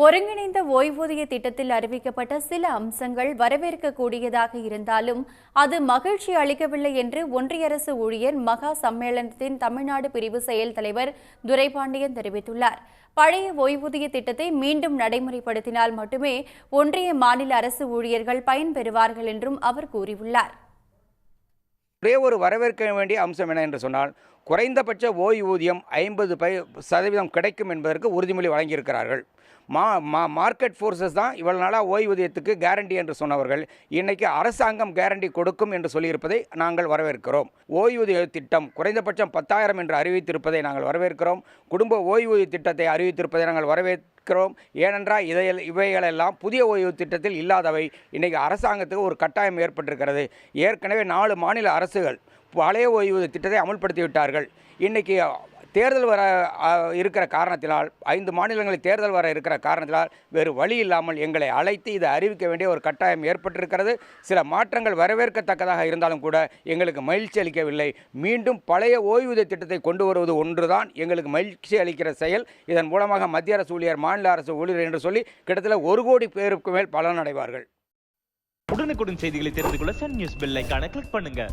ஒருங்கிணைந்த ஓய்வூதிய திட்டத்தில் அறிவிக்கப்பட்ட சில அம்சங்கள் வரவேற்கக்கூடியதாக இருந்தாலும் அது மகிழ்ச்சி அளிக்கவில்லை என்று ஒன்றிய அரசு ஊழியர் மகா சம்மேளனத்தின் தமிழ்நாடு பிரிவு செயல் தலைவர் துரைபாண்டியன் தெரிவித்துள்ளார். பழைய ஓய்வூதிய திட்டத்தை மீண்டும் நடைமுறைப்படுத்தினால் மட்டுமே ஒன்றிய மாநில அரசு ஊழியர்கள் பயன்பெறுவார்கள் என்றும் அவர் கூறியுள்ளார். ஒரே ஒரு வரவேற்க வேண்டிய அம்சம் என்ன என்று சொன்னால், குறைந்தபட்ச ஓய்வூதியம் 50% கிடைக்கும் என்பதற்கு உறுதிமொழி வழங்கியிருக்கிறார்கள். மார்க்கெட் ஃபோர்ஸஸ் தான் இவ்வளவு நாளாக ஓய்வூதியத்துக்கு கேரண்டி என்று சொன்னவர்கள் இன்றைக்கி அரசாங்கம் கேரண்டி கொடுக்கும் என்று சொல்லியிருப்பதை நாங்கள் வரவேற்கிறோம். ஓய்வூதிய திட்டம் குறைந்தபட்சம் 10,000 என்று அறிவித்திருப்பதை நாங்கள் வரவேற்கிறோம். குடும்ப ஓய்வூதிய திட்டத்தை அறிவித்திருப்பதை நாங்கள் வரவேற்கிறோம். ஏனென்றால் இவைகளெல்லாம் புதிய ஓய்வு திட்டத்தில் இல்லாதவை. இன்றைக்கி அரசாங்கத்துக்கு ஒரு கட்டாயம் ஏற்பட்டிருக்கிறது. ஏற்கனவே 4 மாநில அரசுகள் பழைய ஓய்வூதிய திட்டத்தை அமுல்படுத்திவிட்டார்கள். இன்றைக்கி தேர்தல் வர இருக்கிற காரணத்தினால் 5 மாநிலங்களில் தேர்தல் வர இருக்கிற காரணத்தினால் வேறு வழி இல்லாமல் எங்களை அழைத்து இதை அறிவிக்க வேண்டிய ஒரு கட்டாயம் ஏற்பட்டிருக்கிறது. சில மாற்றங்கள் வரவேற்கத்தக்கதாக இருந்தாலும் கூட எங்களுக்கு மகிழ்ச்சி அளிக்கவில்லை. மீண்டும் பழைய ஓய்வூதிய திட்டத்தை கொண்டு வருவது ஒன்றுதான் எங்களுக்கு மகிழ்ச்சி அளிக்கிற செயல். இதன் மூலமாக மத்திய அரசு ஊழியர், மாநில அரசு ஊழியர் என்று சொல்லி கிட்டத்தட்ட 1 கோடி பேருக்கு மேல் பலனடைவார்கள். உடனுக்குடன் செய்திகளை தெரிந்து கொள்ள சன் நியூஸ் பெல் ஐகானை கிளிக் பண்ணுங்க.